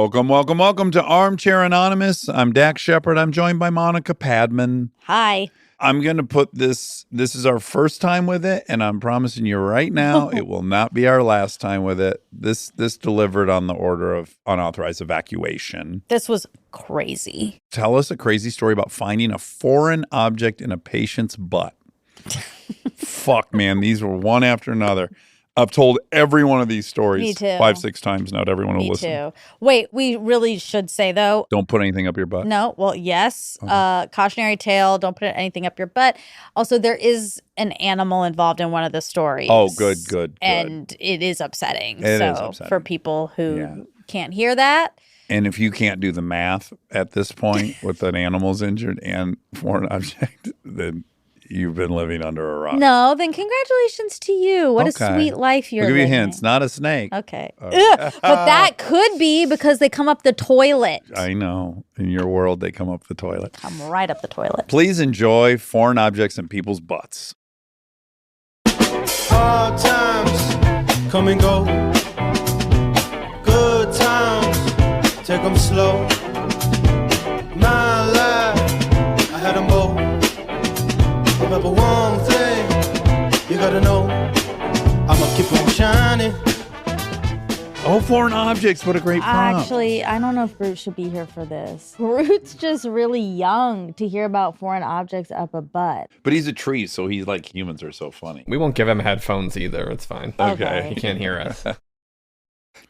Welcome to Armchair Anonymous. I'm Dax Shepard. I'm joined by Monica Padman. Hi. I'm going to put this is our first time with it, and I'm promising you right now it will not be our last time with it. This delivered on the order of unauthorized evacuation. This was crazy. Tell us a crazy story about finding a foreign object in a patient's butt. Fuck, man. These were one after another. I've told every one of these stories 5-6 times. Not everyone will listen. Me too. Wait, we really should say, though. Don't put anything up your butt. No. Well, yes. Cautionary tale. Don't put anything up your butt. Also, there is an animal involved in one of the stories. Oh, good. And it is upsetting. It is upsetting. For people who can't hear that. And if you can't do the math at this point with an animal's injured and foreign object, then you've been living under a rock. No, then congratulations to you. What a sweet life you're living. I'll give you hints. Not a snake. Okay. But that could be because they come up the toilet. I know. In your world, they come up the toilet. Come right up the toilet. Please enjoy foreign objects in people's butts. Hard times come and go. Good times, take them slow. My life, I had them both. But one thing you gotta know, I'ma keep on shining. Oh, foreign objects. What a great prompt. Actually, I don't know if Groot should be here for this. Groot's just really young to hear about foreign objects up a butt. But he's a tree, so he's like, humans are so funny. We won't give him headphones either. It's fine. Okay. He can't hear us.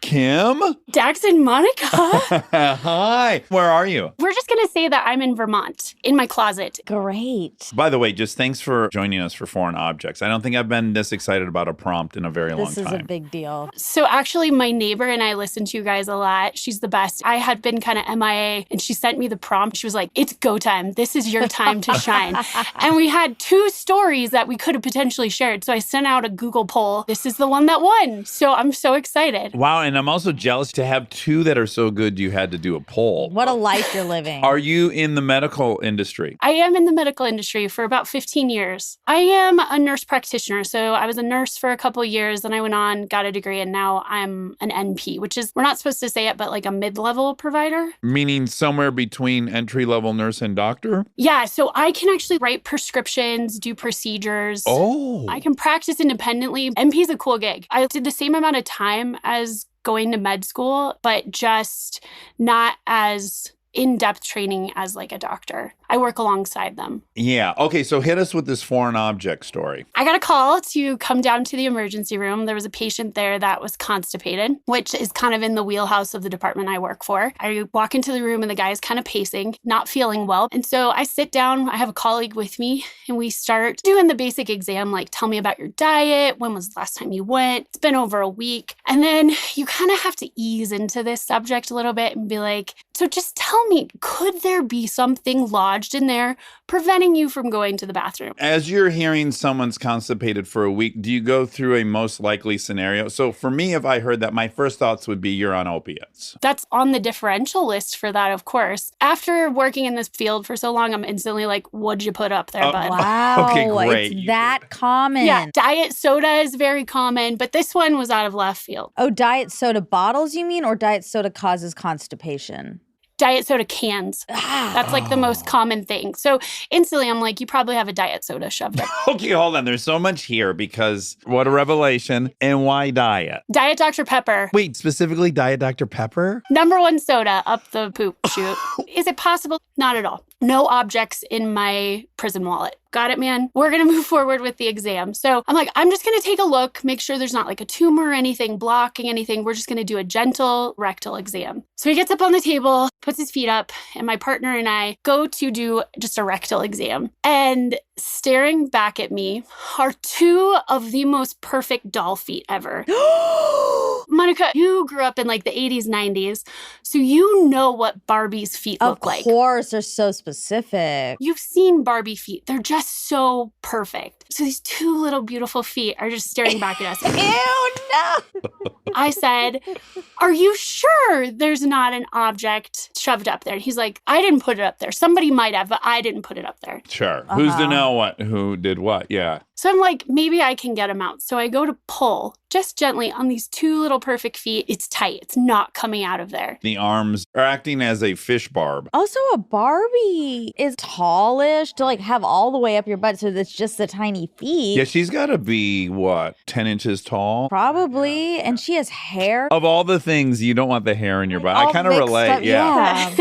Kim? Dax and Monica. Hi. Where are you? We're just going to say that I'm in Vermont, in my closet. Great. By the way, just thanks for joining us for foreign objects. I don't think I've been this excited about a prompt in a very long time. This is a big deal. So actually, my neighbor and I listen to you guys a lot. She's the best. I had been kind of MIA, and she sent me the prompt. She was like, it's go time. This is your time to shine. And we had 2 stories that we could have potentially shared. So I sent out a Google poll. This is the one that won. So I'm so excited. Wow, and I'm also jealous to have 2 that are so good you had to do a poll. What a life you're living. Are you in the medical industry? I am in the medical industry for about 15 years. I am a nurse practitioner. So I was a nurse for a couple of years, then I went on, got a degree, and now I'm an NP, which is, we're not supposed to say it, but like a mid-level provider. Meaning somewhere between entry-level nurse and doctor? Yeah, so I can actually write prescriptions, do procedures. Oh. I can practice independently. NP is a cool gig. I did the same amount of time as going to med school, but just not as in-depth training as like a doctor. I work alongside them. Yeah. Okay, so hit us with this foreign object story. I got a call to come down to the emergency room. There was a patient there that was constipated, which is kind of in the wheelhouse of the department I work for. I walk into the room and the guy is kind of pacing, not feeling well. And so I sit down, I have a colleague with me, and we start doing the basic exam, like, tell me about your diet. When was the last time you went? It's been over a week. And then you kind of have to ease into this subject a little bit and be like, so just tell me, could there be something lodged in there preventing you from going to the bathroom? As you're hearing someone's constipated for a week, do you go through a most likely scenario? So for me, if I heard that, my first thoughts would be you're on opiates. That's on the differential list for that, of course. After working in this field for so long, I'm instantly like, what'd you put up there, bud? Wow. Okay, great. It's that common. Yeah, diet soda is very common, but this one was out of left field. Oh, diet soda bottles, you mean? Or diet soda causes constipation? Diet soda cans. That's like the most common thing. So instantly I'm like, you probably have a diet soda shoved up. Okay, hold on. There's so much here because what a revelation. And why diet? Diet Dr. Pepper. Wait, specifically Diet Dr. Pepper? #1 soda up the poop chute. Is it possible? Not at all. No objects in my prison wallet. Got it, man? We're going to move forward with the exam. So I'm like, I'm just going to take a look, make sure there's not like a tumor or anything blocking anything. We're just going to do a gentle rectal exam. So he gets up on the table, puts his feet up, and my partner and I go to do just a rectal exam. And staring back at me are 2 of the most perfect doll feet ever. Monica, you grew up in like the 80s, 90s, so you know what Barbie's feet look like. Of course, they're so specific. You've seen Barbie feet. They're just so perfect. So these 2 little beautiful feet are just staring back at us. Ew, no. I said, are you sure there's not an object shoved up there? And he's like, I didn't put it up there. Somebody might have, but I didn't put it up there. Sure. Who's to know who did what? Yeah. So I'm like, maybe I can get him out. So I go to pull just gently on these two little perfect feet. It's tight. It's not coming out of there. The arms are acting as a fish barb. Also, a Barbie is tallish to like have all the way up your butt, so that's just the tiny feet. Yeah, she's got to be, what, 10 inches tall? Probably. And she has hair. Of all the things, you don't want the hair in your butt. I All kind of mixed relate. up, Yeah.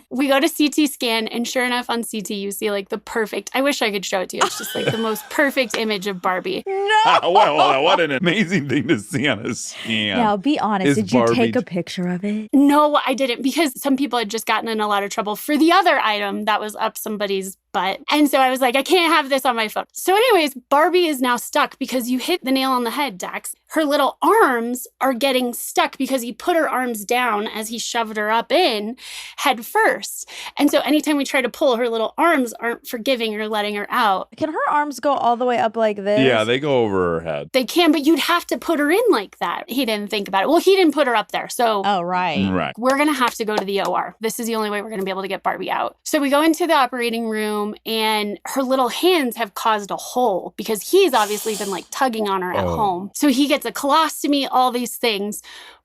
We go to CT scan, and sure enough, on CT, you see like the perfect, I wish I could show it to you. It's just like the most perfect image of Barbie. No. Well, what an amazing thing to see on a scan. Now, be honest. Is Did you Barbie- take a picture of it? No, I didn't, because some people had just gotten in a lot of trouble for the other item that was up somebody's butt. And so I was like, I can't have this on my phone. So anyways, Barbie is now stuck because you hit the nail on the head, Dax. Her little arms are getting stuck because he put her arms down as he shoved her up in head first. And so anytime we try to pull, her little arms aren't forgiving or letting her out. Can her arms go all the way up like this? Yeah, they go over her head. They can, but you'd have to put her in like that. He didn't think about it. Well, he didn't put her up there. So Oh, right. Right. we're going to have to go to the OR. This is the only way we're going to be able to get Barbie out. So we go into the operating room, and her little hands have caused a hole because he's obviously been like tugging on her at home. So he gets a colostomy, all these things.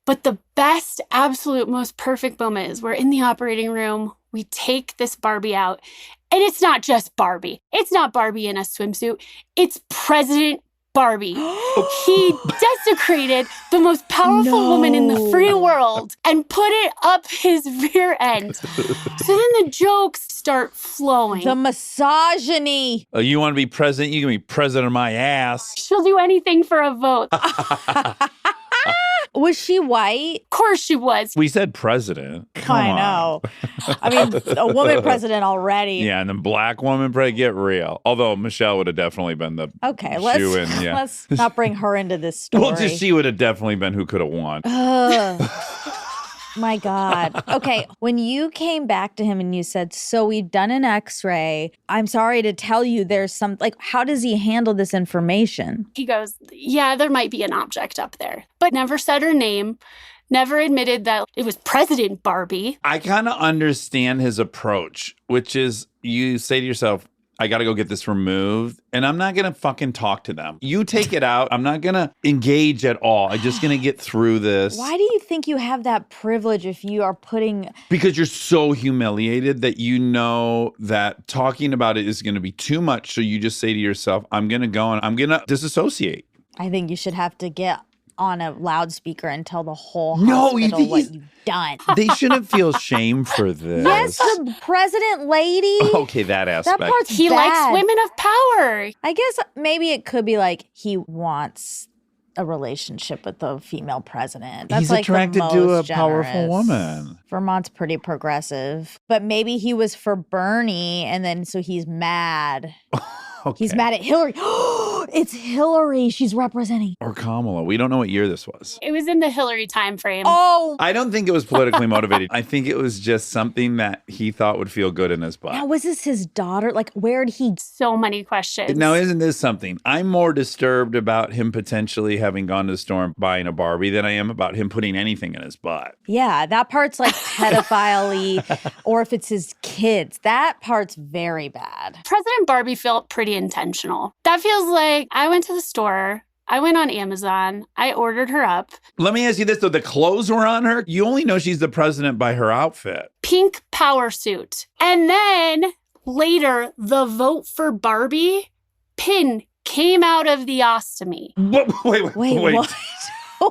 But the best, absolute, most perfect moment is we're in the operating room. We take this Barbie out, and it's not just Barbie. It's not Barbie in a swimsuit. It's President Barbie. He desecrated the most powerful woman in the free world and put it up his rear end. So then the jokes start flowing. The misogyny. Oh, you want to be president? You can be president of my ass. She'll do anything for a vote. Was she white? Of course she was. We said president. Come I on. know. I mean, a woman president already. Yeah, and then black woman, get real. Although Michelle would have definitely been the Okay, shoe-in, yeah. let's not bring her into this story. Well, just she would have definitely been who could have won. Ugh. My God. Okay, when you came back to him and you said, so we've done an x-ray, I'm sorry to tell you there's some, like, how does he handle this information? He goes, yeah, there might be an object up there, but never said her name, never admitted that it was President Barbie. I kind of understand his approach, which is you say to yourself, I got to go get this removed, and I'm not going to fucking talk to them. You take it out. I'm not going to engage at all. I'm just going to get through this. Why do you think you have that privilege if you are putting... Because you're so humiliated that you know that talking about it is going to be too much. So you just say to yourself, I'm going to go and I'm going to disassociate. I think you should have to get on a loudspeaker and tell the whole No, hospital you- what you've done. They shouldn't feel shame for this. Yes, the president lady. Okay, that aspect. That part's He bad. likes women of power. I guess maybe it could be like he wants a relationship with the female president. That's He's like attracted the to a most powerful generous. woman. Vermont's pretty progressive, but maybe he was for Bernie, and then so he's mad. Okay. He's mad at Hillary. It's Hillary she's representing. Or Kamala. We don't know what year this was. It was in the Hillary time frame. Oh, I don't think it was politically motivated. I think it was just something that he thought would feel good in his butt. now was this his daughter? Like, where'd he? So many questions. Now, isn't this something? I'm more disturbed about him potentially having gone to the store and buying a Barbie than I am about him putting anything in his butt. Yeah, that part's like pedophile-y, or if it's his kids, that part's very bad. President Barbie felt pretty intentional. That feels like I went to the store, I went on Amazon, I ordered her up. Let me ask you this, though. The clothes were on her. You only know she's the president by her outfit. Pink power suit. And then later, the vote for Barbie pin came out of the ostomy. Wait. Wait, what?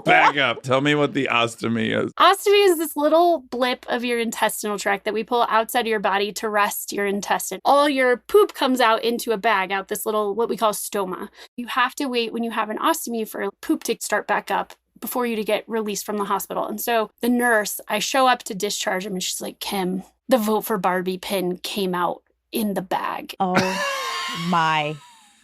Back up. Tell me what the ostomy is. Ostomy is this little blip of your intestinal tract that we pull outside of your body to rest your intestine. All your poop comes out into a bag, out this little, what we call stoma. You have to wait when you have an ostomy for poop to start back up before you to get released from the hospital. And so the nurse, I show up to discharge him, and she's like, Kim, the vote for Barbie pin came out in the bag. Oh my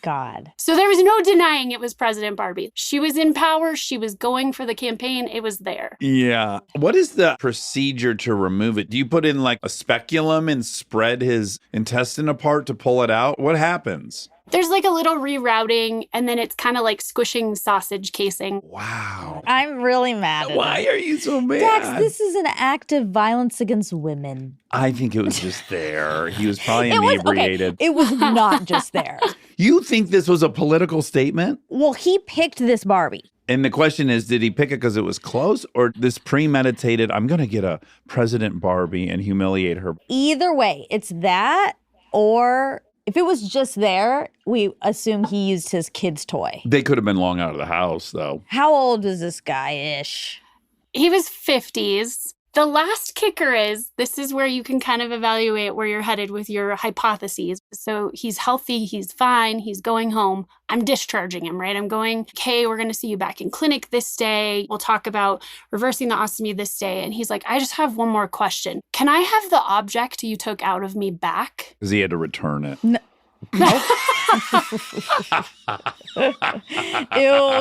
God. So there was no denying it was President Barbie. She was in power. She was going for the campaign. It was there. Yeah. What is the procedure to remove it? Do you put in like a speculum and spread his intestine apart to pull it out? What happens? There's like a little rerouting, and then it's kind of like squishing sausage casing. Wow. I'm really mad at Why him. are you so mad? Dax, this is an act of violence against women. I think it was just there. He was probably inebriated. It was not just there. You think this was a political statement? Well, he picked this Barbie. And the question is, did he pick it because it was close or this premeditated, I'm going to get a President Barbie and humiliate her? Either way, it's that, or if it was just there, we assume he used his kid's toy. They could have been long out of the house, though. How old is this guy-ish? He was 50s. The last kicker is, this is where you can kind of evaluate where you're headed with your hypotheses. So he's healthy, he's fine, he's going home. I'm discharging him, right? I'm going, okay, we're going to see you back in clinic this day. We'll talk about reversing the ostomy this day. And he's like, I just have one more question. Can I have the object you took out of me back? Because he had to return it. No. Ew,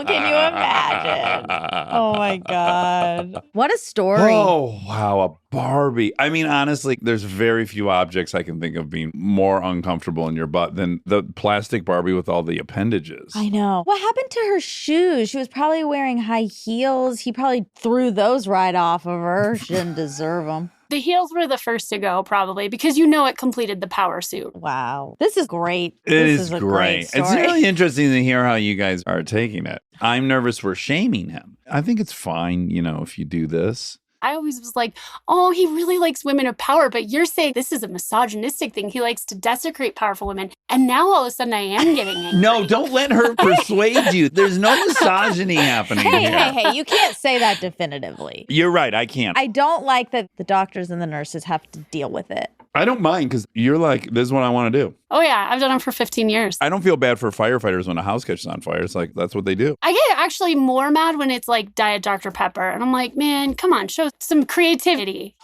can you imagine? Oh my God. What a story. Oh, wow. A Barbie. I mean, honestly, there's very few objects I can think of being more uncomfortable in your butt than the plastic Barbie with all the appendages. I know. What happened to her shoes? She was probably wearing high heels. He probably threw those right off of her. She didn't deserve them. The heels were the first to go, probably, because you know it completed the power suit. Wow. This is great. This is is a great. story. It's really interesting to hear how you guys are taking it. I'm nervous we're shaming him. I think it's fine, if you do this. I always was like, oh, he really likes women of power, but you're saying this is a misogynistic thing. He likes to desecrate powerful women. And now all of a sudden I am getting angry. No, don't let her persuade you. There's no misogyny happening here. Hey, you can't say that definitively. You're right. I can't. I don't like that the doctors and the nurses have to deal with it. I don't mind because you're like, this is what I want to do. Oh, yeah. I've done it for 15 years. I don't feel bad for firefighters when a house catches on fire. It's like, that's what they do. I get actually more mad when it's like Diet Dr. Pepper. And I'm like, man, come on, show some creativity.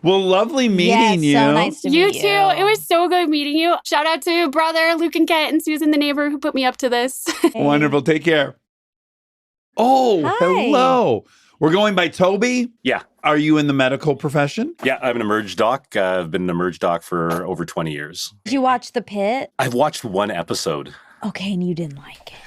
Well, lovely meeting you. So nice to meet you. You too. It was so good meeting you. Shout out to brother Luke and Kent and Susan, the neighbor, who put me up to this. Wonderful. Take care. Oh, Hi. hello. We're going by Toby? Yeah. Are you in the medical profession? Yeah, I'm an Emerge doc. I've been an Emerge doc for over 20 years. Did you watch The Pit? I've watched one episode. Okay, and you didn't like it.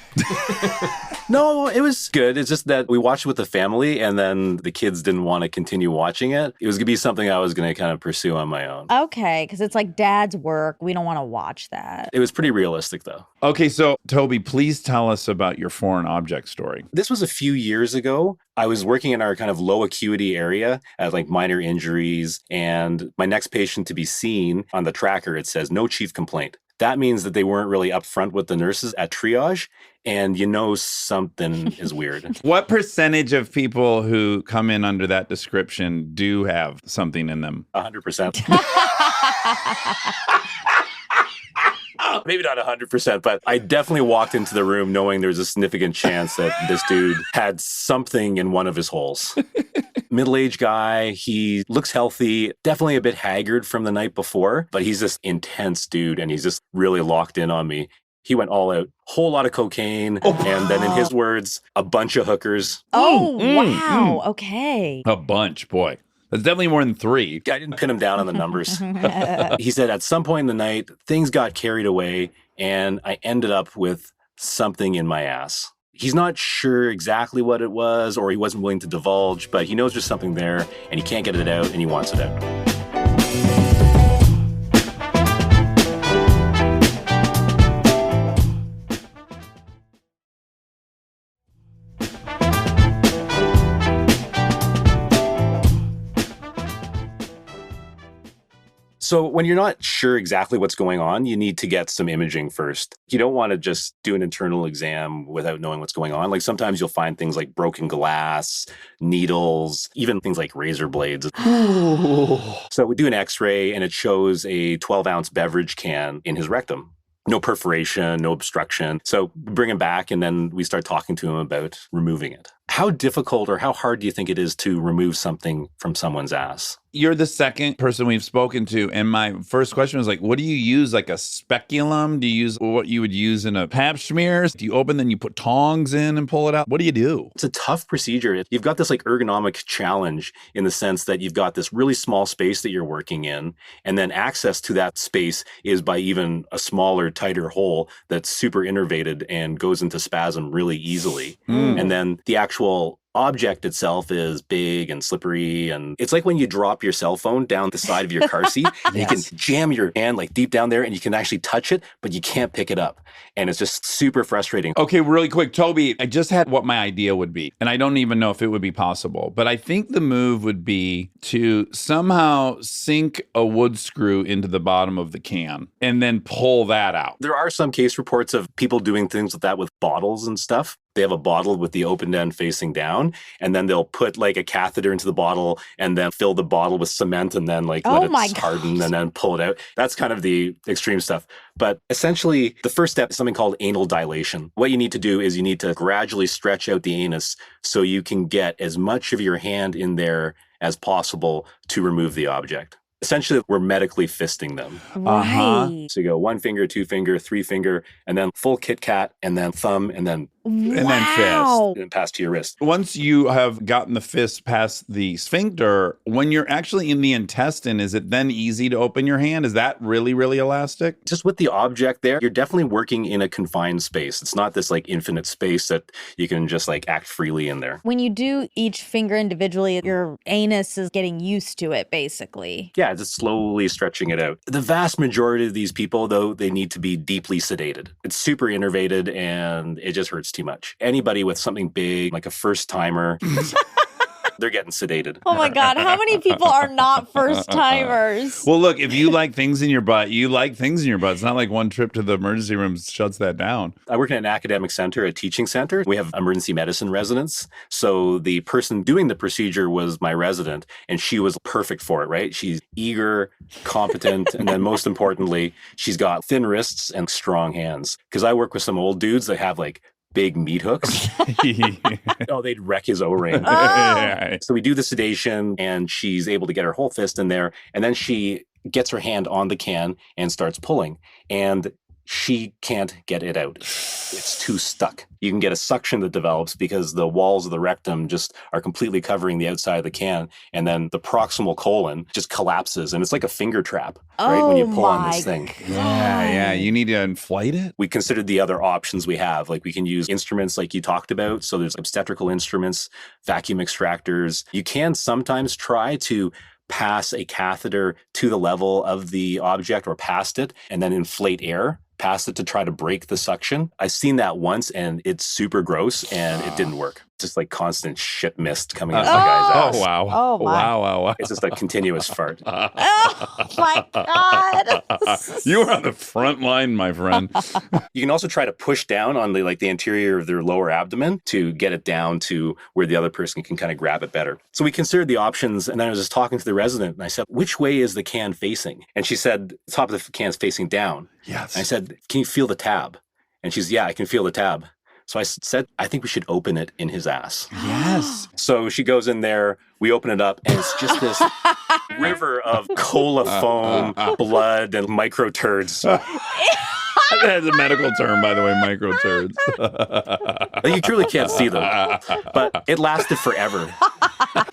No, it was good. It's just that we watched it with the family and then the kids didn't want to continue watching it. It was going to be something I was going to kind of pursue on my own. Okay, because it's like dad's work. We don't want to watch that. It was pretty realistic, though. Okay, so Toby, please tell us about your foreign object story. This was a few years ago. I was working in our kind of low acuity area at like minor injuries, and my next patient to be seen on the tracker, it says no chief complaint. That means that they weren't really upfront with the nurses at triage, and something is weird. What percentage of people who come in under that description do have something in them? 100%. Maybe not 100%, but I definitely walked into the room knowing there's a significant chance that this dude had something in one of his holes. Middle-aged guy, he looks healthy, definitely a bit haggard from the night before, but he's this intense dude and he's just really locked in on me. He went all out, whole lot of cocaine, and then in his words, a bunch of hookers. Oh, wow. Okay. A bunch, boy. That's definitely more than 3. I didn't pin him down on the numbers. He said at some point in the night, things got carried away and I ended up with something in my ass. He's not sure exactly what it was or he wasn't willing to divulge, but he knows there's something there and he can't get it out and he wants it out. So when you're not sure exactly what's going on, you need to get some imaging first. You don't want to just do an internal exam without knowing what's going on. Like sometimes you'll find things like broken glass, needles, even things like razor blades. So we do an x-ray and it shows a 12-ounce beverage can in his rectum. No perforation, no obstruction. So we bring him back and then we start talking to him about removing it. How difficult or how hard do you think it is to remove something from someone's ass? You're the second person we've spoken to. And my first question was like, what do you use? Like a speculum? Do you use what you would use in a pap smear? Do you open, then you put tongs in and pull it out? What do you do? It's a tough procedure. You've got this like ergonomic challenge in the sense that you've got this really small space that you're working in. And then access to that space is by even a smaller, tighter hole that's super innervated and goes into spasm really easily. And then the actual object itself is big and slippery, and it's like when you drop your cell phone down the side of your car seat. You can jam your hand like deep down there and you can actually touch it, but you can't pick it up, and it's just super frustrating. Okay, really quick, Toby, I just had what my idea would be, and I don't even know if it would be possible, but I think the move would be to somehow sink a wood screw into the bottom of the can and then pull that out. There are some case reports of people doing things like that with bottles and stuff. They have a bottle with the open end facing down, and then they'll put like a catheter into the bottle and then fill the bottle with cement and then like let it harden and then pull it out. That's kind of the extreme stuff. But essentially, the first step is something called anal dilation. What you need to do is you need to gradually stretch out the anus so you can get as much of your hand in there as possible to remove the object. Essentially, we're medically fisting them. Right. So you go 1 finger, 2 finger, 3 finger, and then full Kit Kat, and then thumb, and then fist. and pass to your wrist. Once you have gotten the fist past the sphincter, when you're actually in the intestine, is it then easy to open your hand? Is that really, really elastic? Just with the object there, you're definitely working in a confined space. It's not this like infinite space that you can just like act freely in there. When you do each finger individually, your anus is getting used to it, basically. Yeah, just slowly stretching it out. The vast majority of these people, though, they need to be deeply sedated. It's super innervated and it just hurts too much. Anybody with something big, like a first timer, they're getting sedated. Oh my God, how many people are not first timers? Well, look, if you like things in your butt, you like things in your butt. It's not like one trip to the emergency room shuts that down. I work in an academic center, a teaching center. We have emergency medicine residents. So the person doing the procedure was my resident, and she was perfect for it, right? She's eager, competent, and then most importantly, she's got thin wrists and strong hands. Because I work with some old dudes that have like big meat hooks. Oh, they'd wreck his O-ring. So we do the sedation and she's able to get her whole fist in there. And then she gets her hand on the can and starts pulling. And she can't get it out. It's too stuck. You can get a suction that develops because the walls of the rectum just are completely covering the outside of the can. And then the proximal colon just collapses. And it's like a finger trap, right? When you pull on this thing. Yeah. You need to inflate it. We considered the other options we have. Like we can use instruments like you talked about. So there's obstetrical instruments, vacuum extractors. You can sometimes try to pass a catheter to the level of the object or past it and then inflate air past it to try to break the suction. I've seen that once and it's super gross and it didn't work. Just like constant shit mist coming out of the guy's ass. Oh, wow. Oh, my. Wow. It's just a continuous fart. Oh, my God. You were on the front line, my friend. You can also try to push down on the interior of their lower abdomen to get it down to where the other person can kind of grab it better. So we considered the options, and then I was just talking to the resident, and I said, which way is the can facing? And she said, the top of the can is facing down. Yes. And I said, can you feel the tab? And she's, yeah, I can feel the tab. So I said, I think we should open it in his ass. Yes. So she goes in there, we open it up, and it's just this river of cola foam, blood, and micro turds. That's a medical term, by the way, micro turds. You truly can't see them. But it lasted forever.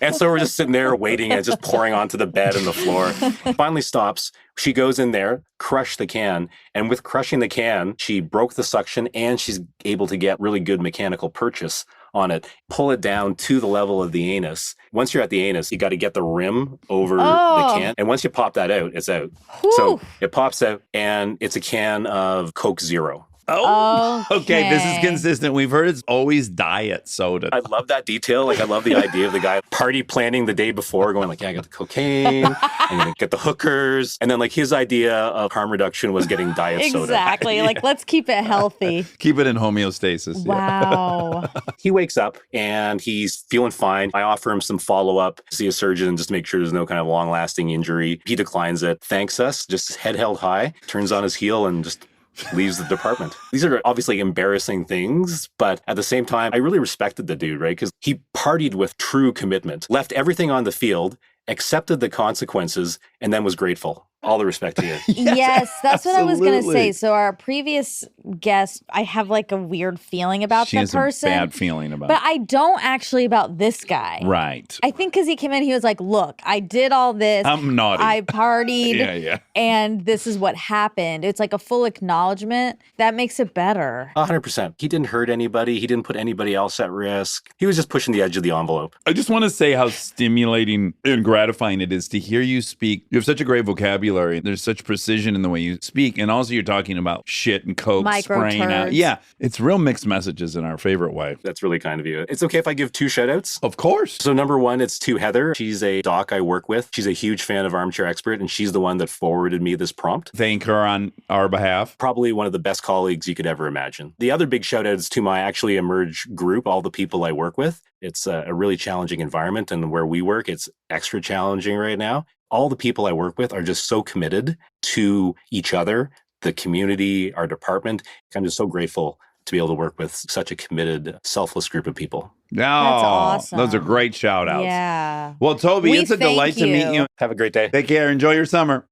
And so we're just sitting there waiting and it's just pouring onto the bed and the floor. Finally stops. She goes in there, crushed the can. And with crushing the can, she broke the suction and she's able to get really good mechanical purchase on it. Pull it down to the level of the anus. Once you're at the anus, you got to get the rim over the can. And once you pop that out, it's out. Whew. So it pops out and it's a can of Coke Zero. Oh, okay. This is consistent. We've heard it's always diet soda. I love that detail. Like, I love the idea of the guy party planning the day before, going like, yeah, I got the cocaine, I'm going to get the hookers. And then like his idea of harm reduction was getting diet soda. Exactly. Like, let's keep it healthy. Keep it in homeostasis. Wow. He wakes up and he's feeling fine. I offer him some follow-up, see a surgeon, just make sure there's no kind of long-lasting injury. He declines it, thanks us, just head held high, turns on his heel and just leaves the department. These are obviously embarrassing things, but at the same time, I really respected the dude, right? Because he partied with true commitment, left everything on the field, accepted the consequences, and then was grateful. All the respect to you. Yes, that's what I was going to absolutely. say. So our previous guest, I have like a weird feeling about She that has person. a bad feeling about But I don't actually about this guy. Right. I think because he came in, he was like, look, I did all this. I'm naughty. I partied. Yeah. And this is what happened. It's like a full acknowledgement. That makes it better. 100%. He didn't hurt anybody. He didn't put anybody else at risk. He was just pushing the edge of the envelope. I just want to say how stimulating and gratifying it is to hear you speak. You have such a great vocabulary. There's such precision in the way you speak. And also you're talking about shit and coke Micro spraying out. turds. Yeah. It's real mixed messages in our favorite way. That's really kind of you. It's okay if I give 2 shout outs? Of course. So number 1, it's to Heather. She's a doc I work with. She's a huge fan of Armchair Expert, and she's the one that forwarded me this prompt. Thank her on our behalf. Probably one of the best colleagues you could ever imagine. The other big shout out is to my actually Emerge group, all the people I work with. It's a really challenging environment, and where we work, it's extra challenging right now. All the people I work with are just so committed to each other, the community, our department. I'm just so grateful to be able to work with such a committed, selfless group of people. No, That's awesome. Those are great shout outs. Yeah. Well, Toby, We it's a thank delight to meet you. Have a great day. Take care. Enjoy your summer.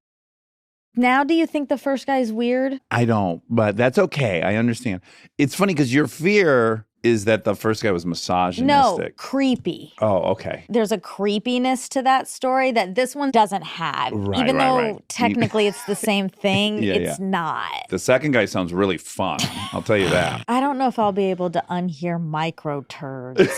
Now, do you think the first guy is weird? I don't, but that's okay. I understand. It's funny because your fear is that the first guy was misogynistic. No, creepy. Oh, okay. There's a creepiness to that story that this one doesn't have. Right, Even right, though right. technically it's the same thing, it's not. The second guy sounds really fun. I'll tell you that. I don't know if I'll be able to unhear micro turds.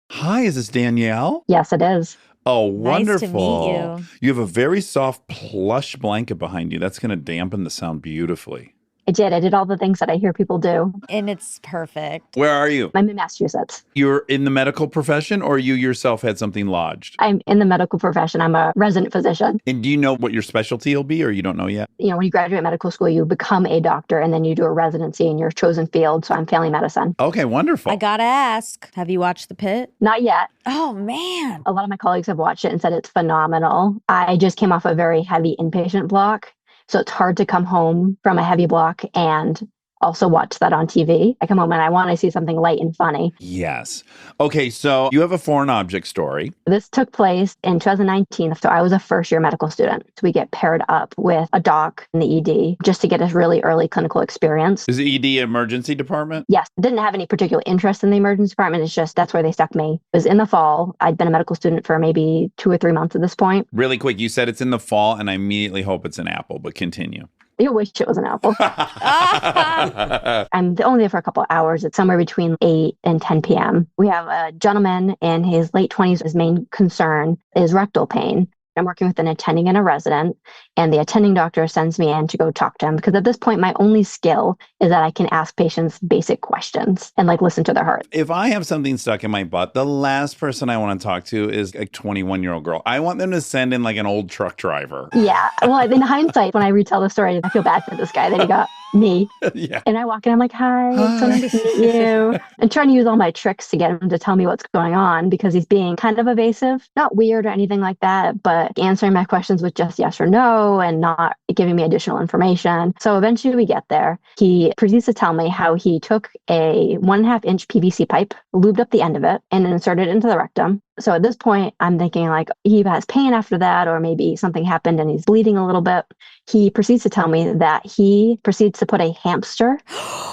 Hi, is this Danielle? Yes, it is. Oh, Nice to wonderful. meet you. You have a very soft plush blanket behind you. That's going to dampen the sound beautifully. I did all the things that I hear people do. And it's perfect. Where are you? I'm in Massachusetts. You're in the medical profession, or you yourself had something lodged? I'm in the medical profession. I'm a resident physician. And do you know what your specialty will be, or you don't know yet? You know, when you graduate medical school, you become a doctor and then you do a residency in your chosen field. So I'm family medicine. Okay, wonderful. I gotta ask, have you watched The Pit? Not yet. Oh, man. A lot of my colleagues have watched it and said it's phenomenal. I just came off a very heavy inpatient block. So it's hard to come home from a heavy block and also watch that on TV. I come home and I want to see something light and funny. Yes. Okay, so you have a foreign object story. This took place in 2019. So I was a first-year medical student. So we get paired up with a doc in the ED just to get a really early clinical experience. Is the ED emergency department? Yes, didn't have any particular interest in the emergency department. It's just that's where they stuck me. It was in the fall. I'd been a medical student for maybe 2 or 3 months at this point. Really quick, you said it's in the fall, and I immediately hope it's an apple, but continue. You wish it was an apple. I'm only there for a couple of hours. It's somewhere between 8 and 10 p.m. We have a gentleman in his late 20s. His main concern is rectal pain. I'm working with an attending and a resident, and the attending doctor sends me in to go talk to him because at this point, my only skill is that I can ask patients basic questions and like listen to their heart. If I have something stuck in my butt, the last person I want to talk to is a 21-year-old girl. I want them to send in like an old truck driver. Yeah. Well, in hindsight, when I retell the story, I feel bad for this guy that he got me. Yeah. And I walk in, I'm like, hi, it's so nice to meet you. And trying to use all my tricks to get him to tell me what's going on because he's being kind of evasive, not weird or anything like that, but answering my questions with just yes or no and not giving me additional information. So eventually we get there. He proceeds to tell me how he took a 1.5-inch PVC pipe, lubed up the end of it, and inserted it into the rectum. So at this point, I'm thinking like he has pain after that, or maybe something happened and he's bleeding a little bit. He proceeds to tell me that he proceeds to put a hamster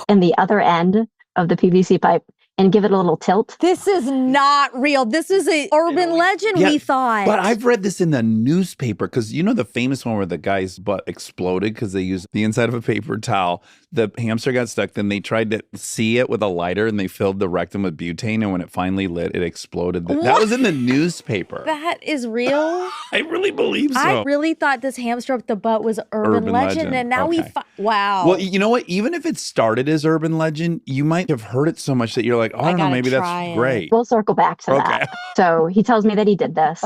in the other end of the PVC pipe and give it a little tilt. This is not real. This is an urban legend, Yeah, we thought. But I've read this in the newspaper because you know the famous one where the guy's butt exploded because they used the inside of a paper towel. The hamster got stuck. Then they tried to see it with a lighter and they filled the rectum with butane. And when it finally lit, it exploded. That was in the newspaper. That is real? I really believe so. I really thought this hamster up the butt was urban legend. And now Okay. wow. Well, you know what? Even if it started as urban legend, you might have heard it so much that you're like, oh, I don't know, gotta maybe try that's it. great. We'll circle back to that. So he tells me that he did this.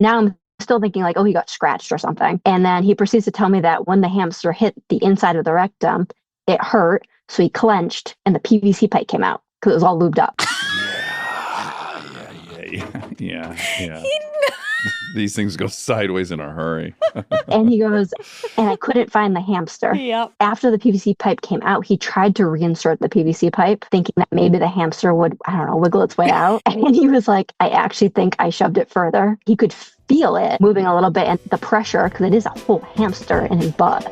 Now I'm still thinking like, oh, he got scratched or something. And then he proceeds to tell me that when the hamster hit the inside of the rectum, it hurt. So he clenched and the PVC pipe came out because it was all lubed up. Yeah. These things go sideways in a hurry. And he goes, and I couldn't find the hamster. Yep. After the PVC pipe came out, he tried to reinsert the PVC pipe, thinking that maybe the hamster would, I don't know, wiggle its way out. And he was like, I actually think I shoved it further. He could feel it moving a little bit and the pressure, because it is a whole hamster in his butt.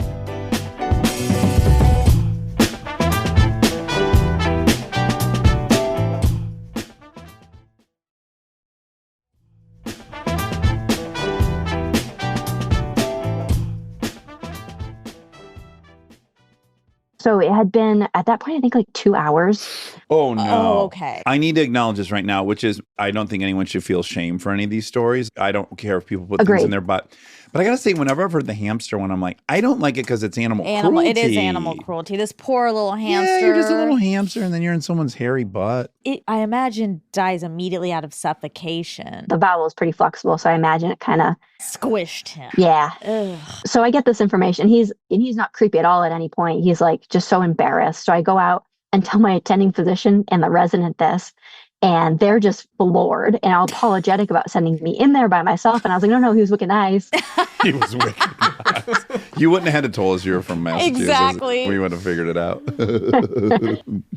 So it had been, at that point, I think like 2 hours. Oh, no. Oh, okay. I need to acknowledge this right now, which is I don't think anyone should feel shame for any of these stories. I don't care if people put things in their butt. But I got to say, whenever I've heard the hamster one, I'm like, I don't like it because it's animal cruelty. It is animal cruelty. This poor little hamster. Yeah, you're just a little hamster and then you're in someone's hairy butt. It, I imagine, dies immediately out of suffocation. The bowel is pretty flexible, so I imagine it kind of Squished him. Yeah. Ugh. So I get this information. He's not creepy at all at any point. He's like just so embarrassed. So I go out and tell my attending physician and the resident this, and they're just floored and apologetic about sending me in there by myself. And I was like, no, he was wicked nice. He was wicked nice. You wouldn't have had to told us you were from Massachusetts. Exactly. We would have figured it out.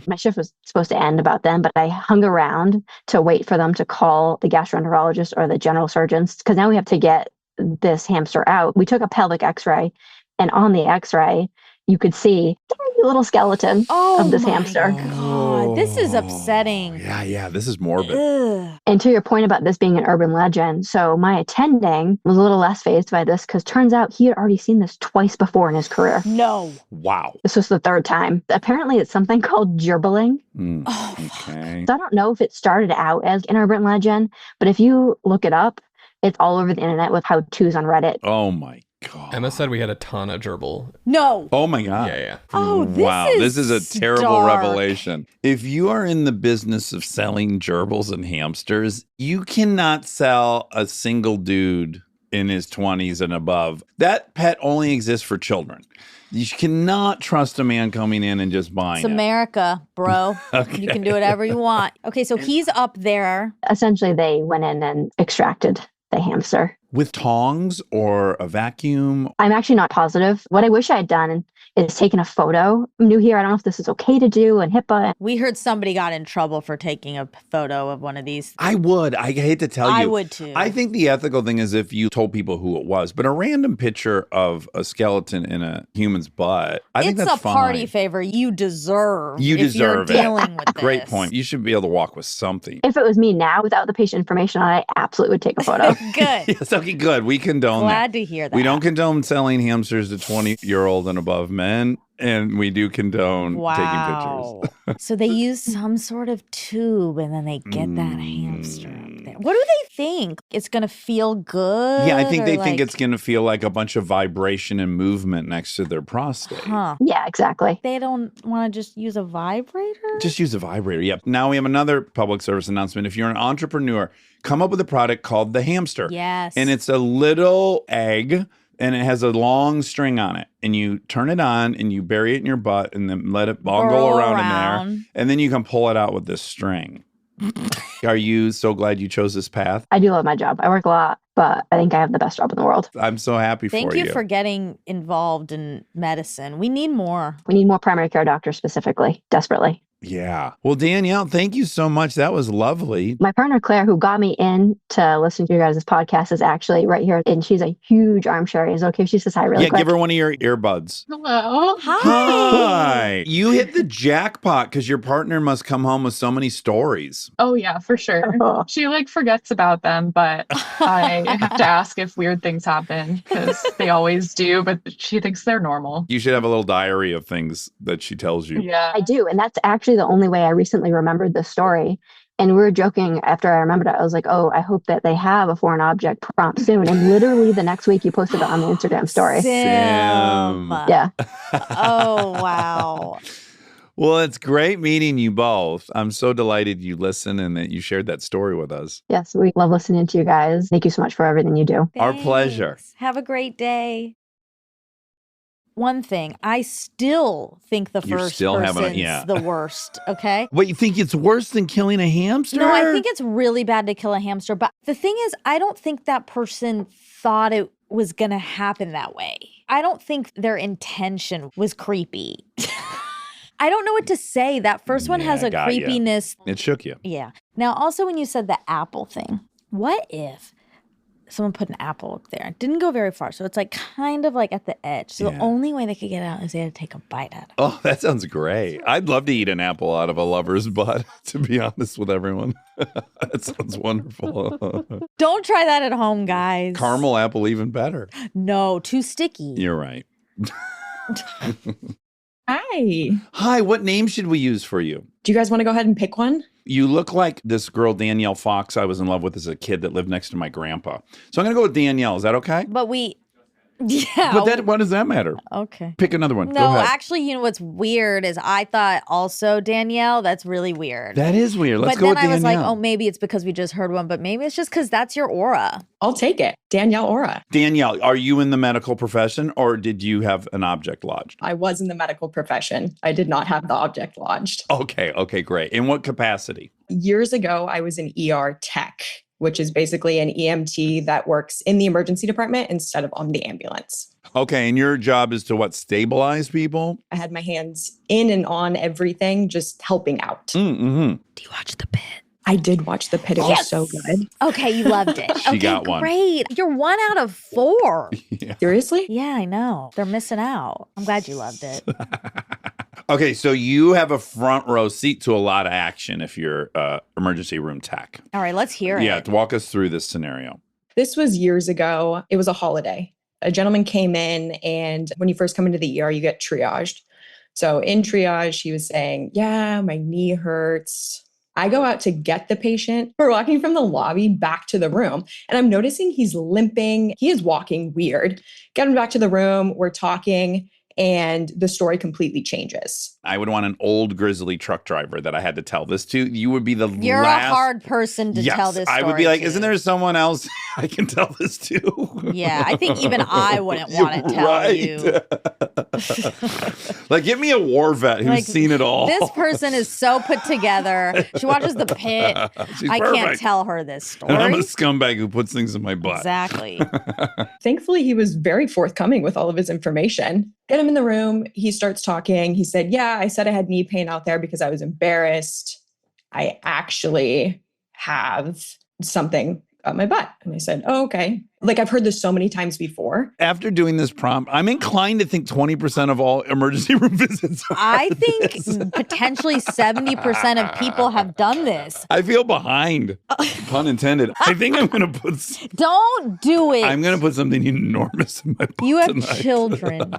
My shift was supposed to end about then, but I hung around to wait for them to call the gastroenterologist or the general surgeons, because now we have to get this hamster out. We took a pelvic x-ray, and on the x-ray, you could see a little skeleton of this hamster. God, this is upsetting. Yeah, this is morbid. Ugh. And to your point about this being an urban legend, so my attending was a little less fazed by this because turns out he had already seen this twice before in his career. No. Wow. This was the third time. Apparently, it's something called gerbling. Oh, Okay. So I don't know if it started out as an urban legend, but if you look it up, it's all over the internet with how-tos on Reddit. Oh, my God. Emma said we had a ton of gerbil. no. Oh, my God. Yeah. Oh, this wow, is this is a terrible dark. revelation. If you are in the business of selling gerbils and hamsters, you cannot sell a single dude in his 20s and above. That pet only exists for children. You cannot trust a man coming in and just buying It's it. America, bro. Okay. You can do whatever you want. Okay, so he's up there. Essentially, they went in and extracted the hamster. With tongs or a vacuum? I'm actually not positive. What I wish I had done is taken a photo. I'm new here. I don't know if this is okay to do and HIPAA. We heard somebody got in trouble for taking a photo of one of these. I would. I hate to tell you. I would too. I think the ethical thing is if you told people who it was, but a random picture of a skeleton in a human's butt, I think that's It's a party fine. favor you deserve. You if deserve you're it. dealing with this. Great point. You should be able to walk with something. If it was me now without the patient information on it, I absolutely would take a photo. Good. Yes, okay, good. We condone Glad that. to hear that. We don't condone selling hamsters to 20-year-old and above men, and we do condone taking pictures. So they use some sort of tube and then they get that hamster up there. What do they think? It's going to feel good? Yeah, I think or they think like- it's going to feel like a bunch of vibration and movement next to their prostate. Huh. Yeah, exactly. They don't want to just use a vibrator? Just use a vibrator. Yep. Now we have another public service announcement. If you're an entrepreneur, come up with a product called the hamster. Yes. And it's a little egg and it has a long string on it. And you turn it on and you bury it in your butt and then let it all go around in there. And then you can pull it out with this string. Are you so glad you chose this path? I do love my job. I work a lot, but I think I have the best job in the world. I'm so happy Thank for you. you for getting involved in medicine. We need more. We need more primary care doctors specifically, desperately. Yeah. Well, Danielle, thank you so much. That was lovely. My partner, Claire, who got me in to listen to your guys' podcast, is actually right here. And she's a huge Armchair. Is it okay if she says hi really Yeah, quick? give her one of your earbuds. Hello. Hi. You hit the jackpot because your partner must come home with so many stories. Oh yeah, for sure. Oh. She forgets about them, but I have to ask if weird things happen because they always do, but she thinks they're normal. You should have a little diary of things that she tells you. Yeah. I do. And that's actually the only way I recently remembered this story. And we were joking after I remembered it. I was like, oh, I hope that they have a foreign object prompt soon. And literally the next week you posted it on the Instagram story. Sim. Yeah. Oh, wow. Well, it's great meeting you both. I'm so delighted you listened and that you shared that story with us. Yes, we love listening to you guys. Thank you so much for everything you do. Our pleasure. Thanks. Have a great day. one thing. I still think the You're first still having person's the worst, okay? What, you think it's worse than killing a hamster? No, I think it's really bad to kill a hamster. But the thing is, I don't think that person thought it was going to happen that way. I don't think their intention was creepy. I don't know what to say. That first one has a creepiness. It shook you. Yeah. Now, also when you said the apple thing, what if someone put an apple up there? It didn't go very far. So it's like kind of like at the edge. So the only way they could get out is they had to take a bite out of it. Oh, that sounds great. I'd love to eat an apple out of a lover's butt, to be honest with everyone. That sounds wonderful. Don't try that at home, guys. Caramel apple, even better. No, too sticky. You're right. Hi. Hi, what name should we use for you? Do you guys want to go ahead and pick one? You look like this girl, Danielle Fox, I was in love with as a kid that lived next to my grandpa. So I'm going to go with Danielle. Is that okay? But yeah. But what does that matter? Okay. Pick another one. Go No, ahead. actually, you know what's weird is I thought also Danielle. That's really weird. That is weird. Let's go with Danielle. But then I was like, oh, maybe it's because we just heard one, but maybe it's just because that's your aura. I'll take it. Danielle Aura. Danielle, are you in the medical profession or did you have an object lodged? I was in the medical profession. I did not have the object lodged. Okay, great. In what capacity? Years ago, I was an ER tech, which is basically an EMT that works in the emergency department instead of on the ambulance. Okay, and your job is to what, stabilize people? I had my hands in and on everything, just helping out. Mm-hmm. Do you watch The Pit? I did watch The Pit. It was so good. Okay, you loved it. She got one. Great. You're 1 out of 4. Yeah. Seriously? Yeah, I know. They're missing out. I'm glad you loved it. Okay, so you have a front row seat to a lot of action if you're emergency room tech. All right, let's hear it. Yeah, walk us through this scenario. This was years ago. It was a holiday. A gentleman came in, and when you first come into the ER, you get triaged. So in triage, he was saying, yeah, my knee hurts. I go out to get the patient. We're walking from the lobby back to the room, and I'm noticing he's limping. He is walking weird. Get him back to the room. We're talking, and the story completely changes. I would want an old grizzly truck driver that I had to tell this to. You would be the You're last... a hard person to tell this story I would be like, to. Isn't there someone else I can tell this to? Yeah, I think even I wouldn't want to tell you. Like, give me a war vet who's seen it all. This person is so put together. She watches The Pit. I can't tell her this story. And I'm a scumbag who puts things in my butt. Exactly. Thankfully, he was very forthcoming with all of his information. Get him in the room. He starts talking. He said, yeah, I said I had knee pain out there because I was embarrassed. I actually have something up my butt. And I said, oh, okay. Like, I've heard this so many times before. After doing this prompt, I'm inclined to think 20% of all emergency room visits are I think this. potentially 70% of people have done this. I feel behind. Pun intended. I think I'm going to put... Don't do it. I'm going to put something enormous in my butt You have tonight. children.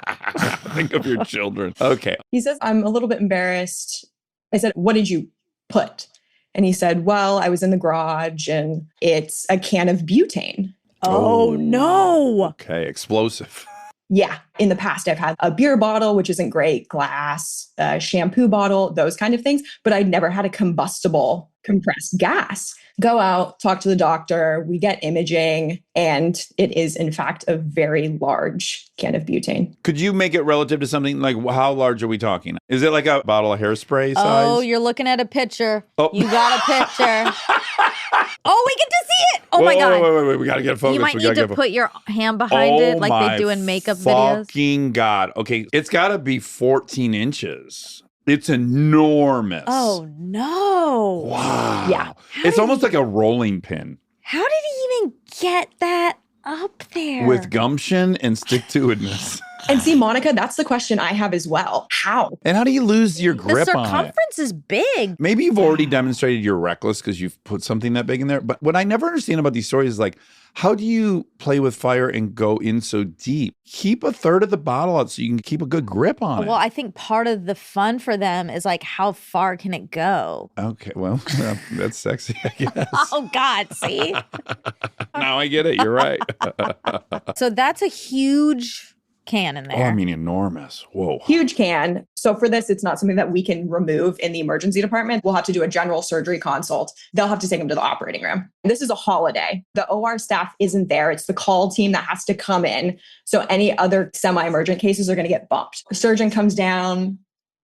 Think of your children. Okay. He says, I'm a little bit embarrassed. I said, what did you put? And he said, well, I was in the garage and it's a can of butane. Oh, no. Okay. Explosive. Yeah. In the past, I've had a beer bottle, which isn't great, glass, a shampoo bottle, those kind of things. But I'd never had a combustible compressed gas. Go out, talk to the doctor. We get imaging. And it is, in fact, a very large can of butane. Could you make it relative to something like how large are we talking? Is it like a bottle of hairspray size? Oh, you're looking at a picture. Oh. You got a picture. Oh, we get to see it. Oh, my God. Wait. We got to get focused. You might need to put your hand behind it like they do in makeup videos. Fucking God. Okay. It's got to be 14 inches. It's enormous. Oh, no. Wow. Yeah. It's almost like a rolling pin. How did he even get that up there? With gumption and stick-to-itness. And see, Monica, that's the question I have as well. How? And how do you lose your grip the on it? circumference is big. Maybe you've already demonstrated you're reckless because you've put something that big in there. But what I never understand about these stories is like, how do you play with fire and go in so deep? Keep a third of the bottle out so you can keep a good grip on it. Well, I think part of the fun for them is like, how far can it go? Okay, well, that's sexy, I guess. Oh, God, see? Now I get it. You're right. So that's a huge can in there. Oh, I mean, enormous. Whoa. Huge can. So for this, it's not something that we can remove in the emergency department. We'll have to do a general surgery consult. They'll have to take him to the operating room. This is a holiday. The OR staff isn't there. It's the call team that has to come in. So any other semi-emergent cases are going to get bumped. The surgeon comes down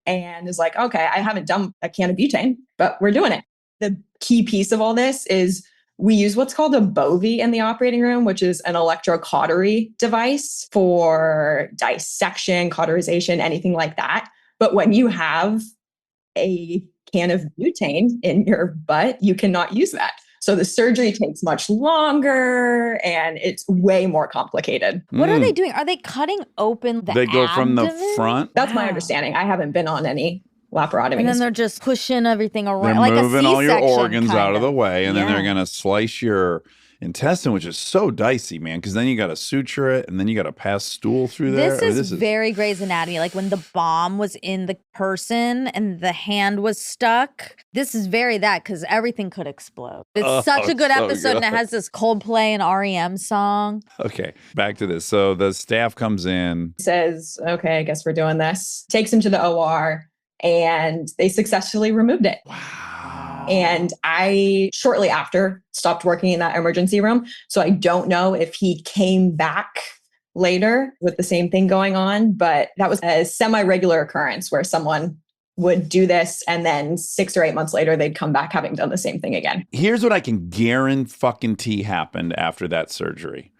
and is like, okay, I haven't done a can of butane, but we're doing it. The key piece of all this is we use what's called a bovie in the operating room, which is an electrocautery device for dissection, cauterization, anything like that. But when you have a can of butane in your butt, you cannot use that. So the surgery takes much longer and it's way more complicated. What are they doing? Are they cutting open the They go from the abdomen? front. That's my understanding. I haven't been on any laparotomies. And then they're just pushing everything around. They're like moving a all your C-section organs kind out of the way, and then they're Yeah. going to slice your intestine, which is so dicey, man, because then you got to suture it, and then you got to pass stool through there. This is very Grey's Anatomy. Like when the bomb was in the person and the hand was stuck. This is very that because everything could explode. It's such a good so episode, and it good. has this Coldplay and REM song. Okay, back to this. So the staff comes in. Says, okay, I guess we're doing this. Takes him to the OR and they successfully removed it. Wow. And I shortly after stopped working in that emergency room. So I don't know if he came back later with the same thing going on, but that was a semi-regular occurrence where someone would do this and then 6 or 8 months later, they'd come back having done the same thing again. Here's what I can guarantee happened after that surgery.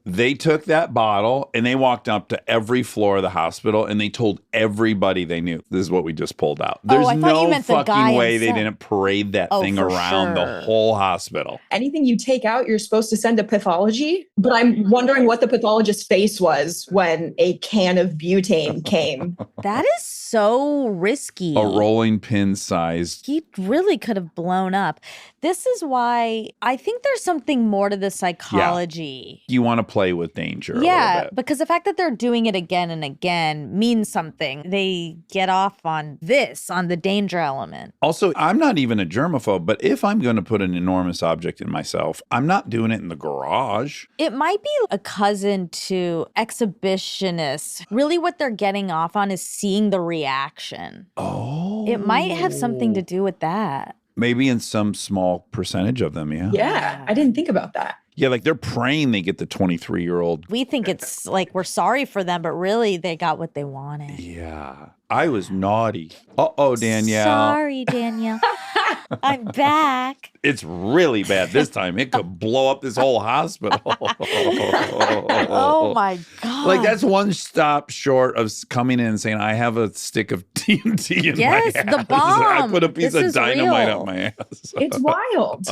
They took that bottle and they walked up to every floor of the hospital and they told everybody they knew. This is what we just pulled out. There's I thought you no meant the guy fucking way they himself. didn't parade that thing for around the sure. whole hospital. Anything you take out, you're supposed to send to pathology. But I'm wondering what the pathologist's face was when a can of butane came. That is so risky. A rolling pin sized. He really could have blown up. This is why I think there's something more to the psychology. You want to play with danger a little Yeah, bit. because the fact that they're doing it again and again means something. They get off on this, on the danger element. Also, I'm not even a germaphobe, but if I'm going to put an enormous object in myself, I'm not doing it in the garage. It might be a cousin to exhibitionists. Really what they're getting off on is seeing the reaction. Oh. It might have something to do with that. Maybe in some small percentage of them, yeah. Yeah, I didn't think about that. Yeah, like they're praying they get the 23-year-old. We think it's like we're sorry for them, but really they got what they wanted. Yeah. I was naughty. Uh-oh, Danielle. Sorry, Danielle. I'm back. It's really bad this time. It could blow up this whole hospital. Oh my God. Like that's one stop short of coming in and saying, I have a stick of TNT in Yes, my ass. the bomb. I put a piece This of is dynamite real. up my ass. It's wild.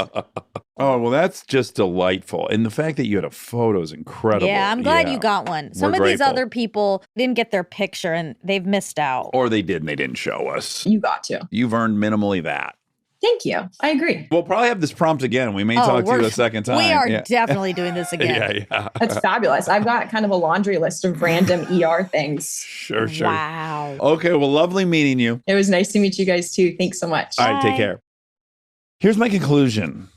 Oh, well, that's just delightful. And the fact that you had a photo is incredible. Yeah, I'm glad Yeah. you got one. Some We're of these grateful. other people didn't get their picture and they've missed out. Or they did and they didn't show us. You got to. You've earned minimally that. Thank you. I agree. We'll probably have this prompt again. We may talk to you a second time. We are Yeah. definitely doing this again. Yeah. That's fabulous. I've got kind of a laundry list of random ER things. Sure. Wow. Okay, well, lovely meeting you. It was nice to meet you guys too. Thanks so much. All right, take Bye. care. Here's my conclusion.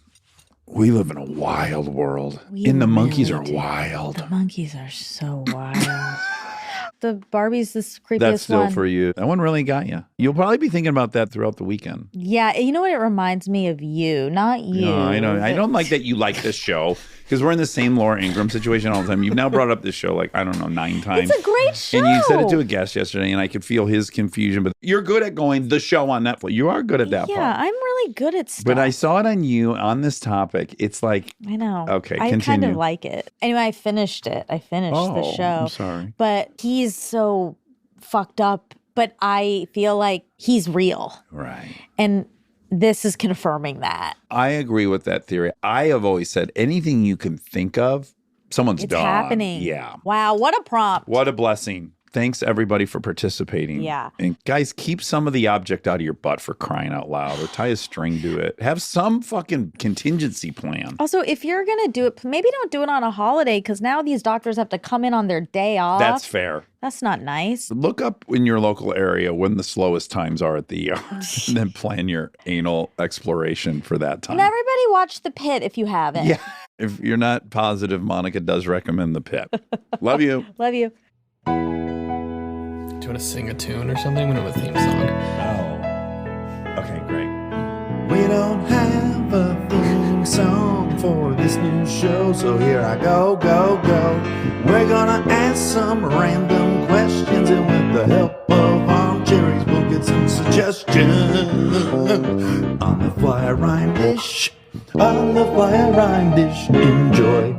We live in a wild world. We And the monkeys really are do. wild. The monkeys are so wild. The Barbie's the creepiest That's still one. for you. That one really got you. You'll probably be thinking about that throughout the weekend. Yeah, you know what? It reminds me of you, not you. No, I know. I but- don't like that you like this show because we're in the same Laura Ingraham situation all the time. You've now brought up this show like, I don't know, 9 times. It's a great show. And you said it to a guest yesterday, and I could feel his confusion. But you're good at going, the show on Netflix. You are good at that Yeah, part. I'm really good at stuff. But I saw it on you on this topic. It's like, I know. Okay, I kind continue. of like it. Anyway, I finished it. I finished the show. I'm sorry. But he's so fucked up, but I feel like he's real. Right. And this is confirming that. I agree with that theory. I have always said anything you can think of, someone's It's done. happening. Yeah. Wow, what a prompt. What a blessing. Thanks everybody for participating. Yeah. And guys, keep some of the object out of your butt for crying out loud or tie a string to it. Have some fucking contingency plan. Also, if you're going to do it, maybe don't do it on a holiday because now these doctors have to come in on their day off. That's fair. That's not nice. Look up in your local area when the slowest times are at the ER and then plan your anal exploration for that time. And everybody watch The Pit if you haven't. Yeah. If you're not positive, Monica does recommend The Pit. Love you. Love you. Do you want to sing a tune or something? We don't have a theme song. Oh. Okay, great. We don't have a theme song for this new show, so here I go. We're gonna ask some random questions, and with the help of Armcherries, we'll get some suggestions. On the fly rhyme dish, enjoy.